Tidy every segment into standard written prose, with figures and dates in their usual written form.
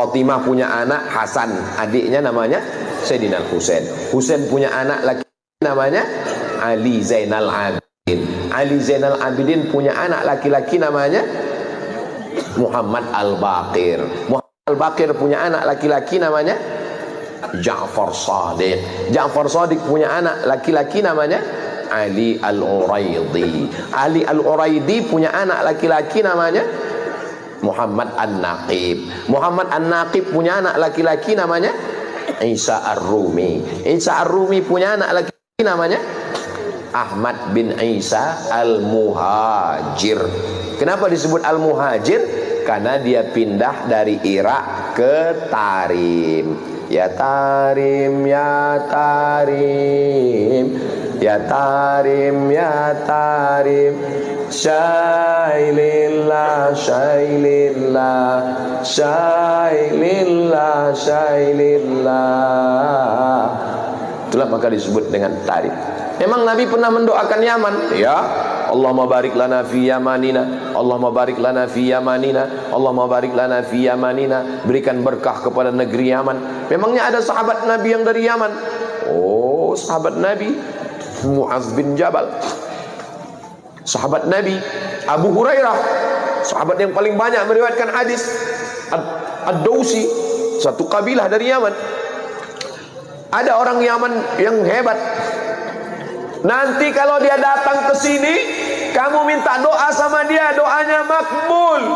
Fatimah punya anak Hasan, adiknya namanya Sayyidina Husain. Husain punya anak laki namanya Ali Zainal Abidin. Ali Zainal Abidin punya anak laki-laki namanya Muhammad Al-Baqir. Muhammad Al-Baqir punya anak laki-laki namanya Ja'far Shadiq. Ja'far Shadiq punya anak laki-laki namanya Ali Al-Uraidi. Ali Al-Uraidi punya anak laki-laki namanya Muhammad An-Naqib. Muhammad An-Naqib punya anak laki-laki namanya Isa Ar-Rumi. Isa Ar-Rumi punya anak laki-laki namanya Ahmad bin Isa Al-Muhajir. Kenapa disebut Al-Muhajir? Karena dia pindah dari Irak ke Tarim. Ya Tarim, ya Tarim, ya Tarim, ya Tarim, Syailillah, Syailillah, Syailillah, Syailillah. Itulah maka disebut dengan Tarim. Memang Nabi pernah mendoakan Yaman, ya. Allahumma barik lana fi yamanina, Allahumma barik lana fi yamanina, Allahumma barik lana fi yamanina. Berikan berkah kepada negeri Yaman. Memangnya ada sahabat Nabi yang dari Yaman? Oh, sahabat Nabi Mu'adz bin Jabal. Sahabat Nabi Abu Hurairah, sahabat yang paling banyak meriwayatkan hadis. Ad-Dausi, satu kabilah dari Yaman. Ada orang Yaman yang hebat. Nanti kalau dia datang ke sini, kamu minta doa sama dia, doanya makbul.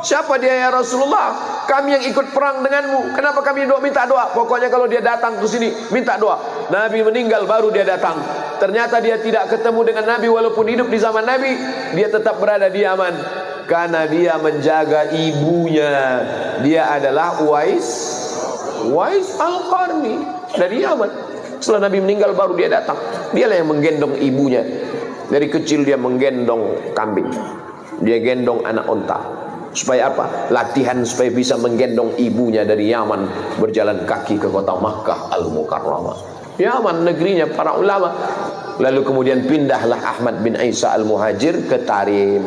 Siapa dia ya Rasulullah? Kami yang ikut perang denganmu. Kenapa kami minta doa? Pokoknya kalau dia datang ke sini, minta doa. Nabi meninggal baru dia datang. Ternyata dia tidak ketemu dengan Nabi walaupun hidup di zaman Nabi. Dia tetap berada di Yaman karena dia menjaga ibunya. Dia adalah Uwais Al-Qarni dari Yaman. Setelah Nabi meninggal baru dia datang. Dialah yang menggendong ibunya. Dari kecil dia menggendong kambing, dia gendong anak onta. Supaya apa? Latihan supaya bisa menggendong ibunya dari Yaman, berjalan kaki ke kota Makkah Al-Mukarramah. Yaman negerinya para ulama. Lalu kemudian pindahlah Ahmad bin Isa Al-Muhajir ke Tarim.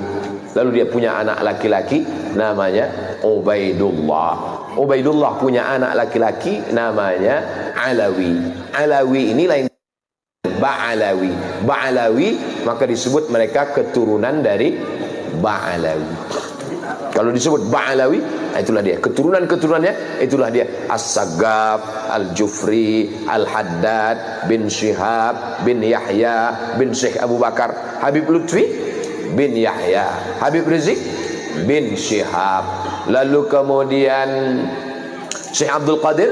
Lalu dia punya anak laki-laki namanya Ubaidullah. Ubaidullah punya anak laki-laki namanya Alawi. Alawi inilah yang Ba'alawi. Ba'alawi maka disebut mereka keturunan dari Ba'alawi. Kalau disebut Ba'alawi, itulah dia keturunan-keturunannya, itulah dia As-Saggaf, Al-Jufri, Al-Haddad bin Syihab bin Yahya bin Syekh Abu Bakar, Habib Lutfi bin Yahya, Habib Rizik bin Syihab. Lalu kemudian Syekh Abdul Qadir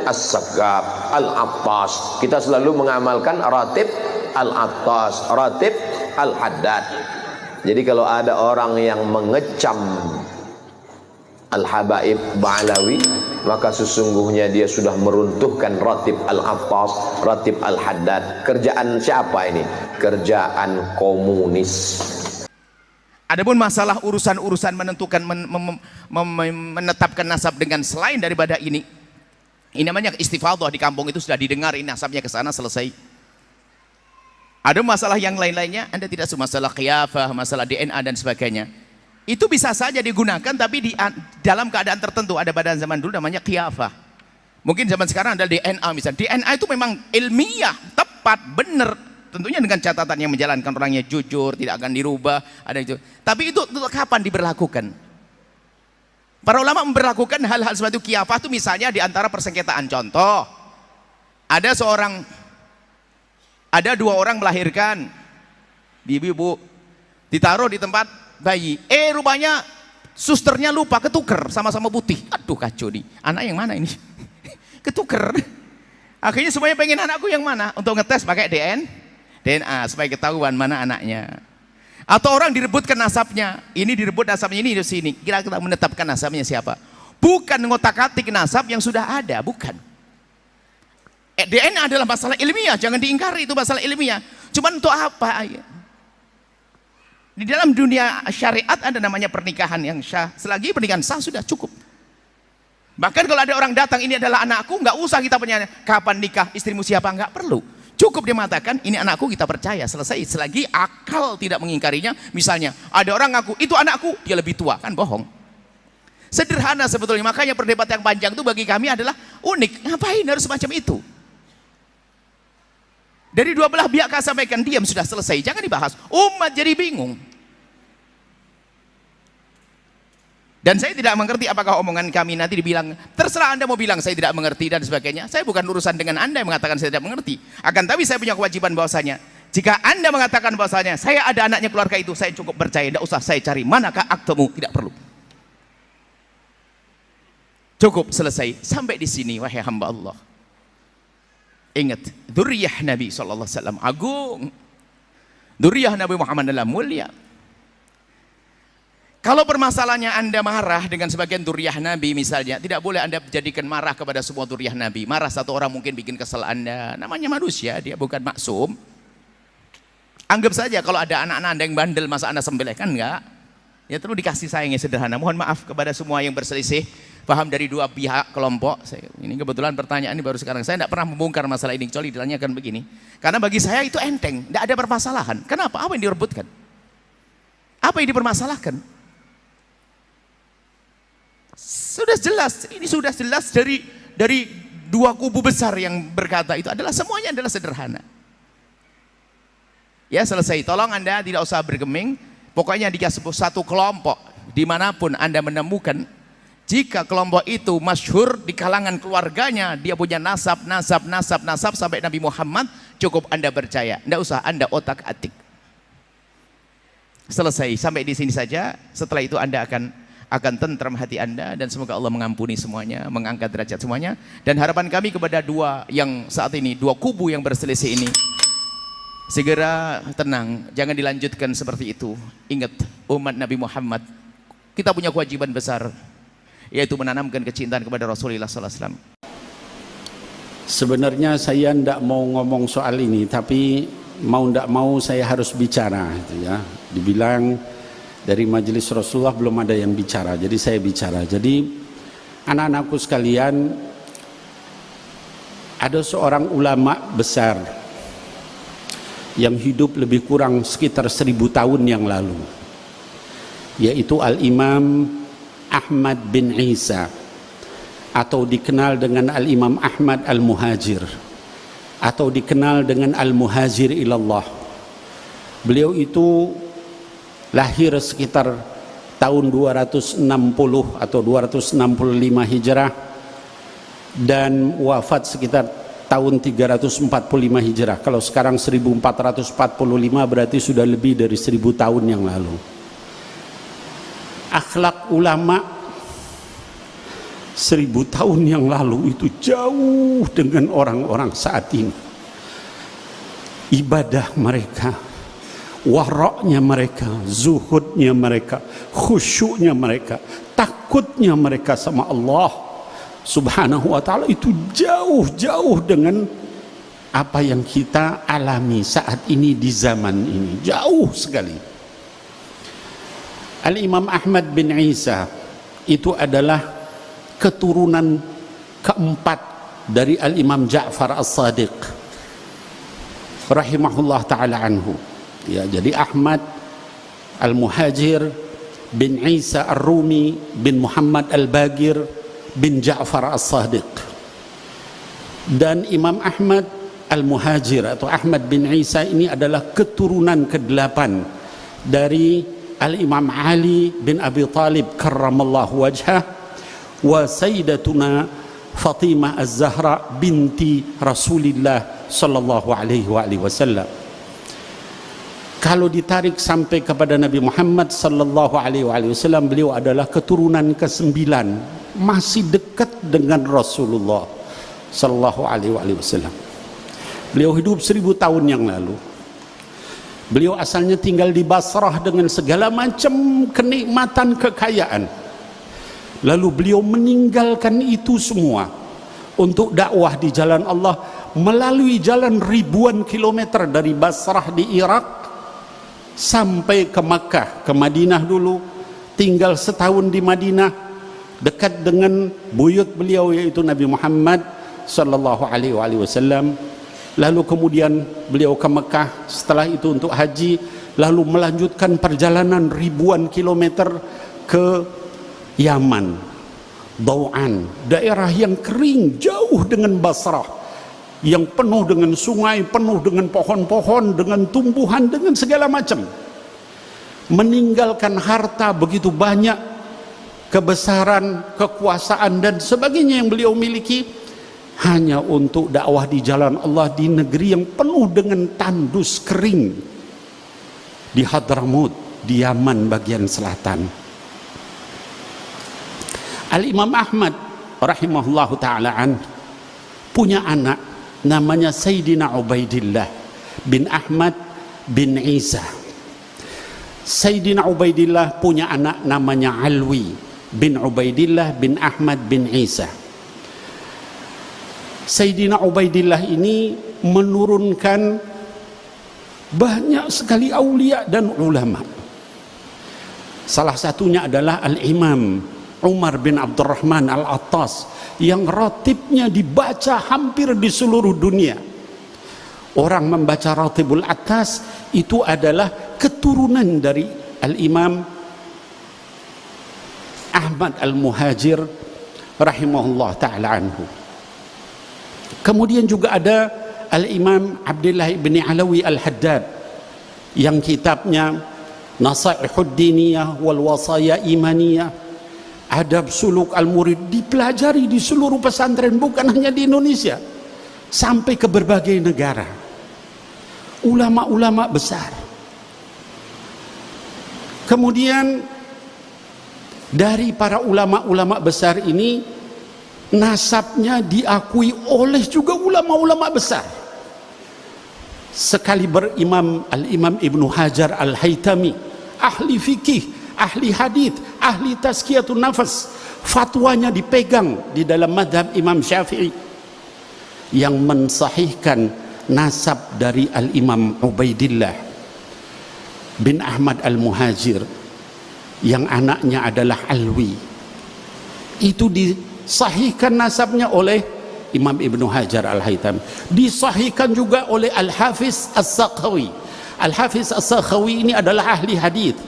As-Saggaf, Al-Attas. Kita selalu mengamalkan Ratib Al-Attas, Ratib Al-Haddad. Jadi kalau ada orang yang mengecam Al-Habaib Ba'alawi, maka sesungguhnya dia sudah meruntuhkan Ratib Al-Attas, Ratib Al-Haddad. Kerjaan siapa ini? Kerjaan komunis. Adapun masalah urusan-urusan menentukan menetapkan nasab dengan selain daripada ini namanya istifadhah. Di kampung itu sudah didengar ini nasabnya ke sana, selesai. Ada masalah yang lain-lainnya, Anda tidak suka masalah qiyafah, masalah DNA dan sebagainya. Itu bisa saja digunakan, tapi dalam keadaan tertentu. Ada pada zaman dulu namanya qiyafah. Mungkin zaman sekarang ada DNA misalnya. DNA itu memang ilmiah, tepat, benar. Tentunya dengan catatan yang menjalankan orangnya jujur, tidak akan dirubah. Ada itu. Tapi itu kapan diberlakukan? Para ulama memberlakukan hal-hal seperti itu. Qiyafah itu misalnya di antara persengketaan. Contoh, ada dua orang melahirkan, ibu ditaruh di tempat bayi. Rupanya susternya lupa, ketuker, sama-sama putih. Aduh kacau nih, anak yang mana ini? Ketuker. Akhirnya semuanya pengen anakku yang mana? Untuk ngetes pakai DNA supaya ketahuan mana anaknya. Atau orang direbutkan nasabnya, ini direbut nasabnya ini di sini. Kira-kira menetapkan nasabnya siapa? Bukan ngotak-atik nasab yang sudah ada, bukan. DNA adalah masalah ilmiah, jangan diingkari, itu masalah ilmiah. Cuman untuk apa? Di dalam dunia syariat ada namanya pernikahan yang sah. Selagi pernikahan sah sudah cukup. Bahkan kalau ada orang datang, ini adalah anakku, nggak usah kita punya kapan nikah, istrimu siapa, nggak perlu. Cukup dia mengatakan ini anakku, kita percaya, selesai. Selagi akal tidak mengingkarinya. Misalnya ada orang ngaku itu anakku, dia lebih tua, kan bohong. Sederhana sebetulnya, makanya perdebatan yang panjang itu bagi kami adalah unik. Ngapain harus semacam itu? Dari dua belah pihak kami sampaikan, diam, sudah selesai, jangan dibahas. Umat jadi bingung. Dan saya tidak mengerti apakah omongan kami nanti dibilang, terserah Anda mau bilang saya tidak mengerti dan sebagainya. Saya bukan urusan dengan Anda yang mengatakan saya tidak mengerti. Akan tapi saya punya kewajiban bahwasanya, jika Anda mengatakan bahwasanya saya ada anaknya keluarga itu, saya cukup percaya, tidak usah saya cari manakah aktemu, tidak perlu. Cukup, selesai. Sampai di sini wahai hamba Allah. Ingat, dzurriyyah Nabi SAW agung. Dzurriyyah Nabi Muhammad adalah mulia. Kalau permasalahannya Anda marah dengan sebagian dzurriyyah Nabi misalnya, tidak boleh Anda jadikan marah kepada semua dzurriyyah Nabi. Marah satu orang mungkin bikin kesal Anda. Namanya manusia, dia bukan maksum. Anggap saja kalau ada anak-anak Anda yang bandel, masa Anda sembelih? Kan enggak. Ya perlu dikasih sayangnya sederhana. Mohon maaf kepada semua yang berselisih paham dari dua pihak kelompok. Ini kebetulan pertanyaan ini baru sekarang. Saya tidak pernah membongkar masalah ini kecuali ditanyakan begini. Karena bagi saya itu enteng, tidak ada permasalahan. Kenapa? Apa yang direbutkan? Apa yang dipermasalahkan? Sudah jelas, ini sudah jelas dari dua kubu besar yang berkata itu adalah semuanya adalah sederhana. Ya selesai, tolong Anda tidak usah bergeming. Pokoknya dikasih satu kelompok dimanapun Anda menemukan, jika kelompok itu masyhur di kalangan keluarganya, dia punya nasab sampai Nabi Muhammad, cukup Anda percaya, tidak usah Anda otak-atik. Selesai, sampai di sini saja. Setelah itu Anda akan tentram hati Anda, dan semoga Allah mengampuni semuanya, mengangkat derajat semuanya. Dan harapan kami kepada dua kubu yang berselisih ini, segera tenang, jangan dilanjutkan seperti itu. Ingat, umat Nabi Muhammad, kita punya kewajiban besar, yaitu menanamkan kecintaan kepada Rasulullah SAW. Sebenarnya saya tidak mau ngomong soal ini, tapi mau tidak mau saya harus bicara, gitu ya. Dibilang dari majelis Rasulullah belum ada yang bicara, jadi saya bicara. Jadi anak-anakku sekalian, ada seorang ulama besar yang hidup lebih kurang sekitar 1000 tahun yang lalu, yaitu Al-Imam Ahmad bin Isa, atau dikenal dengan Al-Imam Ahmad Al-Muhajir, atau dikenal dengan Al-Muhajir ilallah. Beliau itu lahir sekitar tahun 260 atau 265 Hijrah dan wafat sekitar tahun 345 Hijrah. Kalau sekarang 1445 berarti sudah lebih dari 1000 tahun yang lalu. Akhlak ulama 1000 tahun yang lalu itu jauh dengan orang-orang saat ini. Ibadah mereka, waraknya mereka, zuhudnya mereka, khusyuknya mereka, takutnya mereka sama Allah Subhanahu wa ta'ala itu jauh-jauh dengan apa yang kita alami saat ini di zaman ini, jauh sekali. Al-Imam Ahmad bin Isa itu adalah keturunan keempat dari Al-Imam Ja'far As-Sadiq rahimahullah ta'ala anhu. Ya, jadi Ahmad Al-Muhajir bin Isa Ar-Rumi bin Muhammad Al-Bagir bin Ja'far As-Sadiq. Dan Imam Ahmad Al-Muhajir atau Ahmad bin Isa ini adalah keturunan ke-8 dari Al-Imam Ali bin Abi Talib karramallahu wajhah wa sayyidatuna Fatimah Az-Zahra binti Rasulillah sallallahu alaihi wasallam. Kalau ditarik sampai kepada Nabi Muhammad sallallahu alaihi wasallam, beliau adalah keturunan ke-9, masih dekat dengan Rasulullah sallallahu alaihi wasallam. Beliau hidup 1000 tahun yang lalu. Beliau asalnya tinggal di Basrah dengan segala macam kenikmatan, kekayaan. Lalu beliau meninggalkan itu semua untuk dakwah di jalan Allah melalui jalan ribuan kilometer dari Basrah di Irak sampai ke Makkah, ke Madinah dulu, tinggal setahun di Madinah dekat dengan buyut beliau yaitu Nabi Muhammad sallallahu alaihi wasallam. Lalu kemudian beliau ke Mekah, setelah itu untuk haji, lalu melanjutkan perjalanan ribuan kilometer ke Yaman, Dau'an, daerah yang kering jauh dengan Basrah, yang penuh dengan sungai, penuh dengan pohon-pohon, dengan tumbuhan, dengan segala macam. Meninggalkan harta begitu banyak, kebesaran, kekuasaan dan sebagainya yang beliau miliki, hanya untuk dakwah di jalan Allah di negeri yang penuh dengan tandus kering, di Hadramut, di Yaman bagian selatan. Al-Imam Ahmad rahimahullahu ta'ala punya anak namanya Sayyidina Ubaidillah bin Ahmad bin Isa. Sayyidina Ubaidillah punya anak namanya Alwi bin Ubaidillah bin Ahmad bin Isa. Sayyidina Ubaidillah ini menurunkan banyak sekali aulia dan ulama. Salah satunya adalah Al-Imam Umar bin Abdurrahman Al-Attas, yang ratibnya dibaca hampir di seluruh dunia. Orang membaca Ratibul Attas itu adalah keturunan dari Al-Imam Ahmad Al-Muhajir rahimahullah ta'ala anhu. Kemudian juga ada Al-Imam Abdullah bin Alawi Al-Haddad, yang kitabnya Nasaihud Diniyah wal Wasaya Imaniyah, Adab Suluk Al-Murid dipelajari di seluruh pesantren, bukan hanya di Indonesia, sampai ke berbagai negara. Ulama-ulama besar. Kemudian dari para ulama-ulama besar ini, nasabnya diakui oleh juga ulama-ulama besar. Sekali berimam Al-Imam Ibnu Hajar Al-Haytami, ahli fikih, ahli hadith, ahli tazkiyatun nafas, fatwanya dipegang di dalam madhab Imam Syafi'i, yang mensahihkan nasab dari Al-Imam Ubaidillah bin Ahmad Al-Muhajir, yang anaknya adalah Alwi. Itu disahihkan nasabnya oleh Imam Ibnu Hajar Al-Haytami, disahihkan juga oleh Al-Hafiz As-Sakhawi. Al-Hafiz As-Sakhawi ini adalah ahli hadith.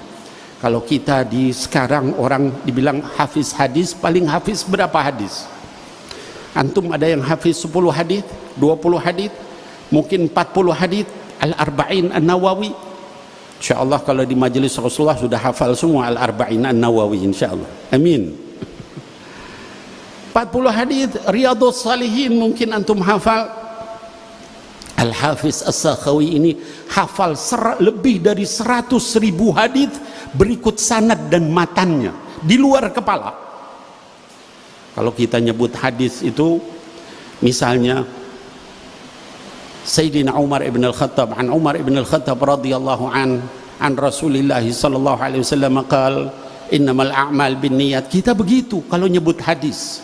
Kalau kita di sekarang orang dibilang hafiz hadis, paling hafiz berapa hadis? Antum ada yang hafiz 10 hadis, 20 hadis, mungkin 40 hadis, Al-Arba'in An-Nawawi. Insyaallah kalau di majelis Rasulullah sudah hafal semua Al-Arba'in An-Nawawi insyaallah. Amin. 40 hadis Riyadhus Shalihin mungkin antum hafal. Al-Hafiz As-Sakhawi ini hafal lebih dari 100.000 hadis berikut sanad dan matannya di luar kepala. Kalau kita nyebut hadis itu, misalnya Sayyidina Umar ibn al-Khattab, an Umar ibn al-Khattab radhiyallahu an Rasulillah sallallahu alaihi wasallam qala innamal a'mal binniyat. Kita begitu kalau nyebut hadis.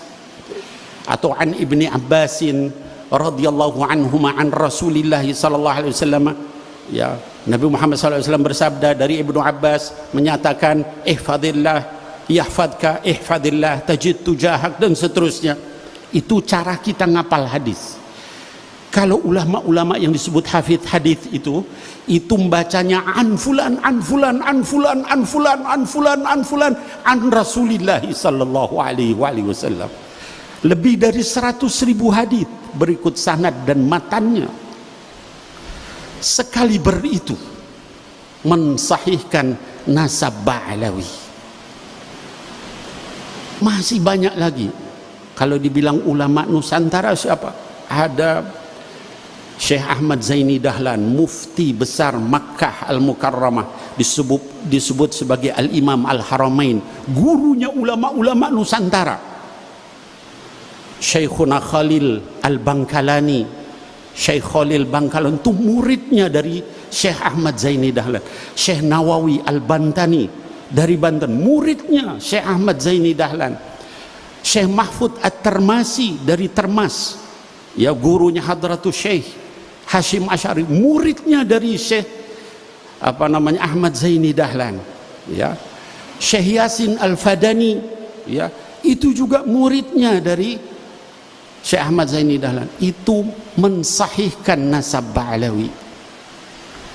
Atau an Ibni Abbasin radhiyallahu anhuma an Rasulillah sallallahu alaihi wasallam, ya, Nabi Muhammad sallallahu alaihi wasallam bersabda, dari Ibnu Abbas menyatakan ihfadillah yahfadka, ihfadillah tajid tujahak, dan seterusnya. Itu cara kita ngapal hadis. Kalau ulama-ulama yang disebut hafidz hadis itu membacanya an fulan an fulan an fulan an fulan an fulan an fulan an Rasulillah sallallahu alaihi wasallam. Lebih dari 100.000 hadis berikut sanad dan matannya. Sekali itu mensahihkan nasab Ba'alawi. Masih banyak lagi. Kalau dibilang ulama Nusantara siapa? Ada Syekh Ahmad Zaini Dahlan, mufti besar Makkah Al-Mukarramah, disebut sebagai Al-Imam Al-Haramain, gurunya ulama-ulama Nusantara. Syekhuna Khalil Al-Bangkalani, Syekh Khalil Bangkalan itu muridnya dari Syekh Ahmad Zaini Dahlan. Syekh Nawawi Al-Bantani dari Banten, muridnya Syekh Ahmad Zaini Dahlan. Syekh Mahfud At-Termasi dari Termas, ya, gurunya Hadratus Syekh Hashim Asy'ari, muridnya dari Syekh Ahmad Zaini Dahlan, ya. Syekh Yasin Al-Fadani, ya, itu juga muridnya dari Syekh Ahmad Zaini Dahlan. Itu mensahihkan nasab Ba'alawi.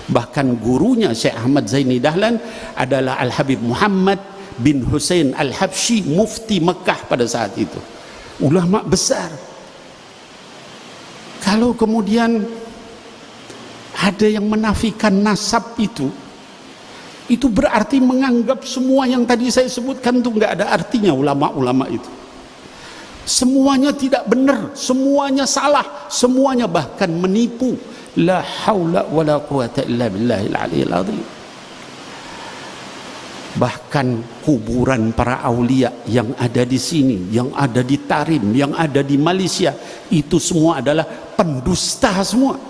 Bahkan gurunya Syekh Ahmad Zaini Dahlan adalah Al-Habib Muhammad bin Husain Al-Habsyi, mufti Mekah pada saat itu, ulama besar. Kalau kemudian ada yang menafikan nasab itu berarti menganggap semua yang tadi saya sebutkan itu nggak ada artinya. Ulama-ulama itu semuanya tidak benar, semuanya salah, semuanya bahkan menipu. La haula wala quwata illa billahil aliyil azim. Bahkan kuburan para aulia yang ada di sini, yang ada di Tarim, yang ada di Malaysia, itu semua adalah pendusta semua.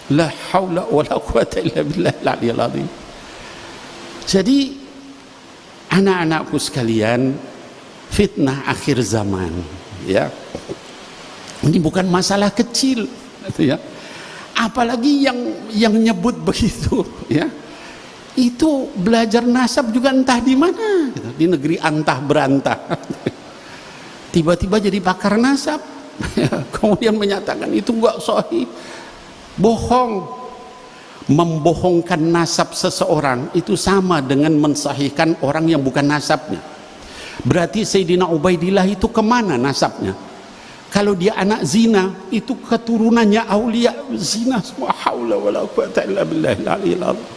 La haula wala quwata illa billahil aliyil azim. Jadi anak-anakku sekalian, fitnah akhir zaman, ya, ini bukan masalah kecil, ya. Apalagi yang nyebut begitu, ya, itu belajar nasab juga entah di mana, gitu. Di negeri antah berantah, tiba-tiba jadi pakar nasab, kemudian menyatakan itu enggak sahih, bohong. Membohongkan nasab seseorang itu sama dengan mensahihkan orang yang bukan nasabnya. Berarti Sayyidina Ubaidillah itu kemana nasabnya? Kalau dia anak zina, itu keturunannya aulia zina semua. Haula wala quwata illa billahil aliyil azim.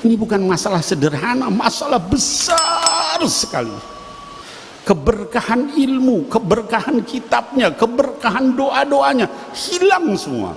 Ini bukan masalah sederhana, masalah besar sekali. Keberkahan ilmu, keberkahan kitabnya, keberkahan doa-doanya hilang semua.